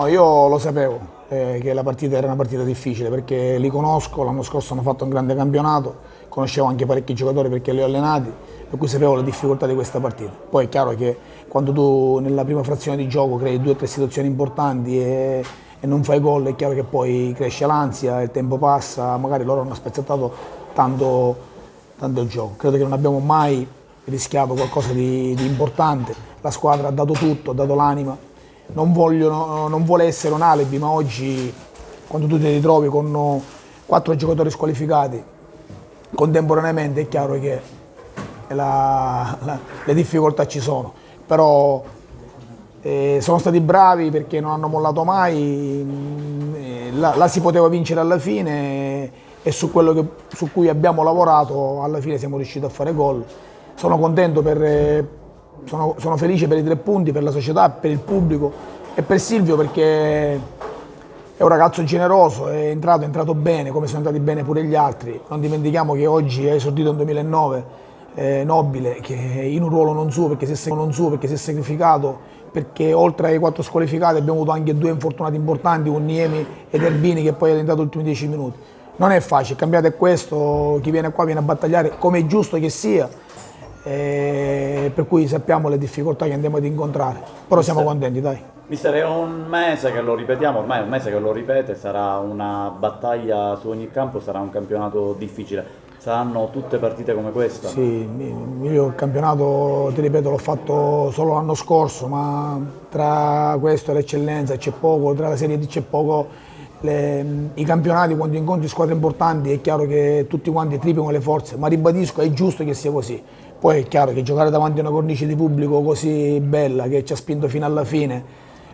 F: Io lo sapevo che la partita era una partita difficile, perché li conosco, l'anno scorso hanno fatto un grande campionato, conoscevo anche parecchi giocatori perché li ho allenati, per cui sapevo le difficoltà di questa partita. Poi è chiaro che quando tu nella prima frazione di gioco crei 2 o 3 situazioni importanti e non fai gol, è chiaro che poi cresce l'ansia, il tempo passa, magari loro hanno spezzettato tanto il gioco. Credo che non abbiamo mai rischiato qualcosa di importante, la squadra ha dato tutto, ha dato l'anima. Non vuole essere un alibi, ma oggi, quando tu ti ritrovi con 4 giocatori squalificati contemporaneamente, è chiaro che le difficoltà ci sono. Però sono stati bravi perché non hanno mollato mai, la si poteva vincere alla fine e su quello su cui abbiamo lavorato alla fine siamo riusciti a fare gol. Sono contento sono felice per i 3 punti, per la società, per il pubblico e per Silvio, perché è un ragazzo generoso, è entrato bene, come sono entrati bene pure gli altri. Non dimentichiamo che oggi è esordito nel 2009 Nobile, che in un ruolo non suo perché si è sacrificato, perché oltre ai 4 squalificati abbiamo avuto anche 2 infortunati importanti, un Niemi ed Erbini che poi è entrato negli ultimi 10 minuti. Non è facile, il campionato è questo, chi viene qua viene a battagliare come è giusto che sia, per cui sappiamo le difficoltà che andiamo ad incontrare, però siamo contenti, dai.
H: Mister, è un mese che lo ripetiamo, ormai è un mese che lo ripete, sarà una battaglia su ogni campo, sarà un campionato difficile. Saranno tutte partite come questa?
F: Sì, io il campionato, ti ripeto, l'ho fatto solo l'anno scorso, ma tra questo e l'eccellenza c'è poco, tra la Serie D c'è poco. I campionati, quando incontri squadre importanti, è chiaro che tutti quanti triplicano le forze, ma ribadisco, è giusto che sia così. Poi è chiaro che giocare davanti a una cornice di pubblico così bella, che ci ha spinto fino alla fine,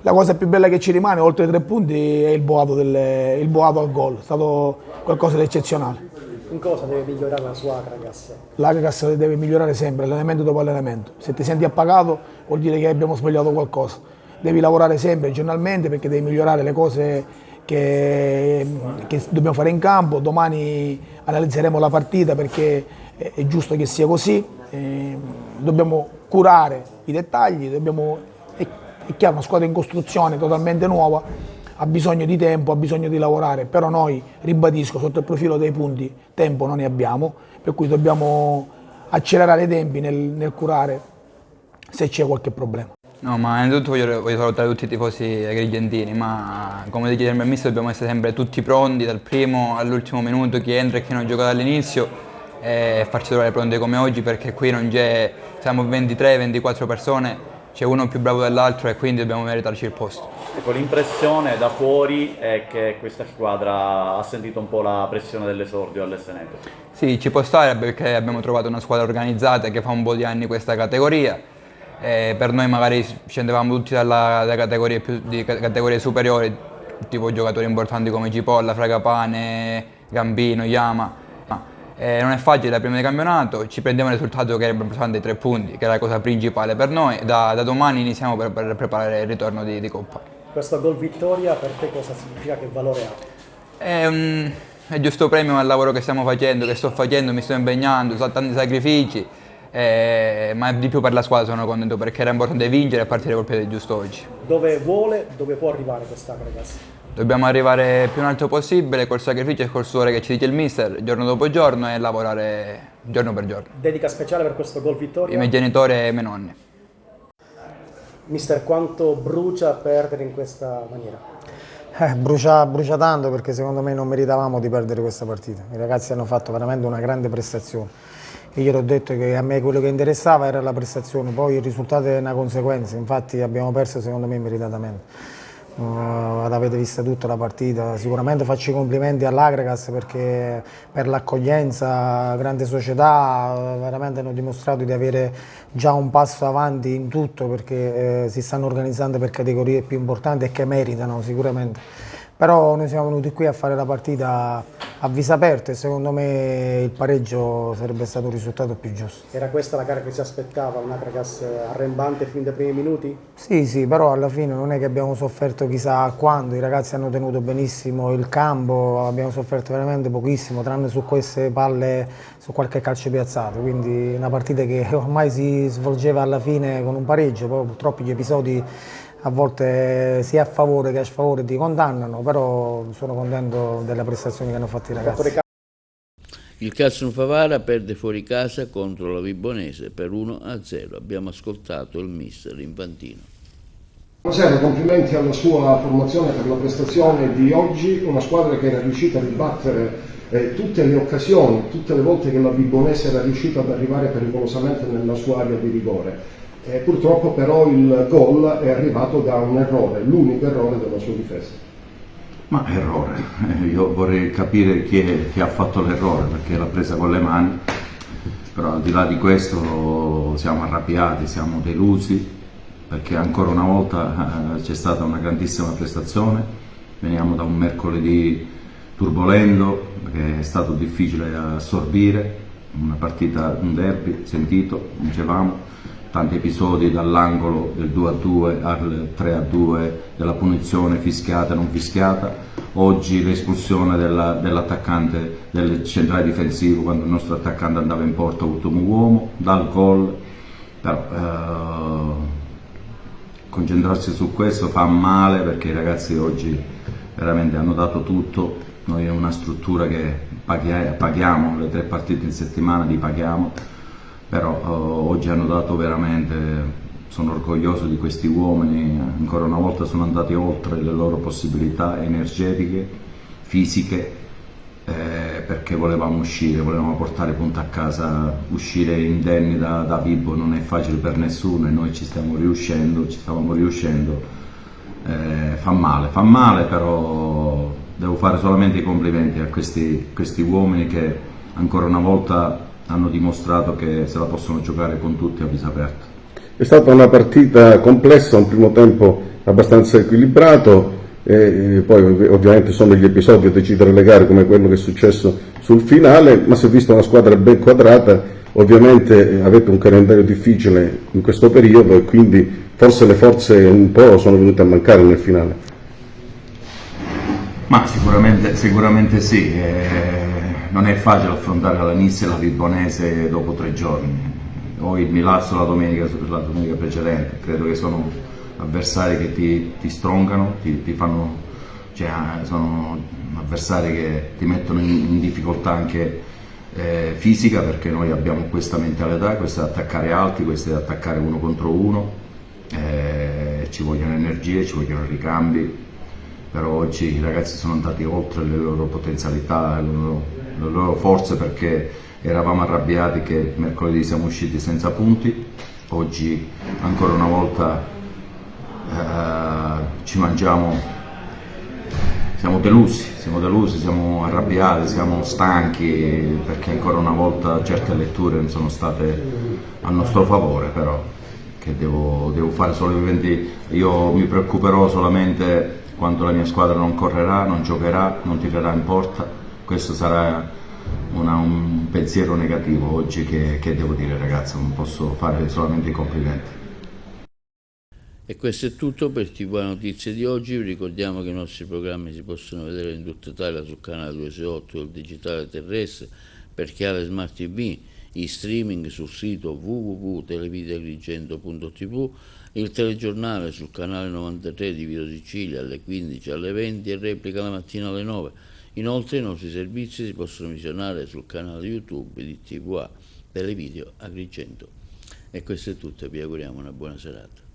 F: la cosa più bella che ci rimane, oltre ai 3 punti, è il boato al gol, è stato qualcosa di eccezionale.
I: In cosa deve migliorare la sua Akragas?
F: L'Akragas deve migliorare sempre, allenamento dopo allenamento. Se ti senti appagato vuol dire che abbiamo sbagliato qualcosa. Devi lavorare sempre, giornalmente, perché devi migliorare le cose che dobbiamo fare in campo. Domani analizzeremo la partita perché è giusto che sia così. Dobbiamo curare i dettagli, è chiaro, una squadra in costruzione totalmente nuova, ha bisogno di tempo, ha bisogno di lavorare, però noi, ribadisco, sotto il profilo dei punti, tempo non ne abbiamo, per cui dobbiamo accelerare i tempi nel curare se c'è qualche problema.
J: No, ma innanzitutto voglio salutare tutti i tifosi agrigentini, ma come dice il mister dobbiamo essere sempre tutti pronti, dal primo all'ultimo minuto, chi entra e chi non gioca dall'inizio, e farci trovare pronti come oggi, perché qui non c'è, siamo 23-24 persone, c'è uno più bravo dell'altro e quindi dobbiamo meritarci il posto.
H: Ecco, l'impressione da fuori è che questa squadra ha sentito un po' la pressione dell'esordio all'Esseneto.
J: Sì, ci può stare perché abbiamo trovato una squadra organizzata che fa un po' di anni questa categoria. Per noi magari scendevamo tutti da categorie superiori, tipo giocatori importanti come Cipolla, Fragapane, Gambino, Yama. Non è facile la prima di campionato, ci prendiamo il risultato che era importante, 3 punti, che era la cosa principale per noi. Da domani iniziamo per preparare il ritorno di Coppa.
I: Questo gol vittoria per te cosa significa, che valore ha?
J: È giusto premio al lavoro che stiamo facendo, che sto facendo, mi sto impegnando, sono tanti sacrifici, ma di più per la squadra sono contento perché era importante vincere e partire col piede giusto oggi.
I: Dove può arrivare questa Akragas?
J: Dobbiamo arrivare più in alto possibile col sacrificio e col suore che ci dice il mister giorno dopo giorno e lavorare giorno per giorno.
I: Dedica speciale per questo gol vittoria?
J: I miei genitori e i miei nonni.
I: Mister, quanto brucia perdere in questa maniera?
K: Brucia tanto, perché secondo me non meritavamo di perdere questa partita. I ragazzi hanno fatto veramente una grande prestazione. Io gli ho detto che a me quello che interessava era la prestazione, poi il risultato è una conseguenza, infatti abbiamo perso secondo me meritatamente. Avete visto tutta la partita, sicuramente faccio i complimenti all'Akragas perché per l'accoglienza, grande società, veramente hanno dimostrato di avere già un passo avanti in tutto, perché si stanno organizzando per categorie più importanti e che meritano sicuramente. Però noi siamo venuti qui a fare la partita a viso aperto e secondo me il pareggio sarebbe stato un risultato più giusto.
I: Era questa la gara che si aspettava, un Akragas arrembante fin dai primi minuti?
K: Sì, però alla fine non è che abbiamo sofferto chissà quando, i ragazzi hanno tenuto benissimo il campo, abbiamo sofferto veramente pochissimo, tranne su queste palle, su qualche calcio piazzato, quindi una partita che ormai si svolgeva alla fine con un pareggio, poi purtroppo gli episodi a volte sia a favore che a sfavore ti condannano, però sono contento delle prestazioni che hanno fatto i ragazzi.
A: Il Casson Favara perde fuori casa contro la Vibonese per 1-0. Abbiamo ascoltato il mister Infantino.
Y: Buonasera, complimenti alla sua formazione per la prestazione di oggi, una squadra che era riuscita a ribattere tutte le occasioni, tutte le volte che la Vibonese era riuscita ad arrivare pericolosamente nella sua area di rigore. Purtroppo però il gol è arrivato da un errore, l'unico errore della sua difesa.
Z: Ma errore, io vorrei capire chi ha fatto l'errore, perché l'ha presa con le mani, però al di là di questo siamo arrabbiati, siamo delusi, perché ancora una volta c'è stata una grandissima prestazione, veniamo da un mercoledì turbolento, che è stato difficile assorbire, una partita, un derby sentito, dicevamo, tanti episodi dall'angolo del 2-2 al 3-2, della punizione fischiata e non fischiata, oggi l'espulsione dell'attaccante del centrale difensivo quando il nostro attaccante andava in porta ultimo uomo, dal gol, però concentrarsi su questo fa male, perché i ragazzi oggi veramente hanno dato tutto Noi è una struttura che paghiamo, le 3 partite in settimana li paghiamo, però oggi hanno dato veramente, sono orgoglioso di questi uomini, ancora una volta sono andati oltre le loro possibilità energetiche, fisiche, perché volevamo uscire, volevamo portare punta a casa. Uscire indenni da Vibo non è facile per nessuno e noi ci stavamo riuscendo, fa male, però devo fare solamente i complimenti a questi uomini che ancora una volta hanno dimostrato che se la possono giocare con tutti a viso aperto.
Y: È stata una partita complessa, un primo tempo abbastanza equilibrato, e poi ovviamente sono gli episodi a decidere le gare come quello che è successo sul finale, ma si è vista una squadra ben quadrata. Ovviamente avete un calendario difficile in questo periodo e quindi forse le forze un po' sono venute a mancare nel finale.
Z: Ma sicuramente sì, non è facile affrontare la Nizza e la Vibonese dopo 3 giorni, o il Milazzo la domenica precedente. Credo che sono avversari che ti strongano, ti fanno, cioè, sono avversari che ti mettono in difficoltà anche fisica, perché noi abbiamo questa mentalità, questa di attaccare alti, questa di attaccare uno contro uno, ci vogliono energie, ci vogliono ricambi. Però oggi i ragazzi sono andati oltre le loro potenzialità, le loro forze, perché eravamo arrabbiati che mercoledì siamo usciti senza punti. Oggi ancora una volta ci mangiamo, siamo delusi, siamo arrabbiati, siamo stanchi, perché ancora una volta certe letture non sono state a nostro favore. Però che devo fare solo i 20, io mi preoccuperò solamente quando la mia squadra non correrà, non giocherà, non tirerà in porta. Questo sarà un pensiero negativo oggi che devo dire, ragazzi, non posso fare solamente i complimenti.
A: E questo è tutto per TV Notizie di oggi. Vi ricordiamo che i nostri programmi si possono vedere in tutta Italia sul canale 268 del digitale terrestre, per chi ha le smart TV, in streaming sul sito www.televideagrigento.tv, il telegiornale sul canale 93 di Video Sicilia alle 15, alle 20 e replica la mattina alle 9. Inoltre i nostri servizi si possono visionare sul canale YouTube di TVA Televideo Agrigento. E questo è tutto, vi auguriamo una buona serata.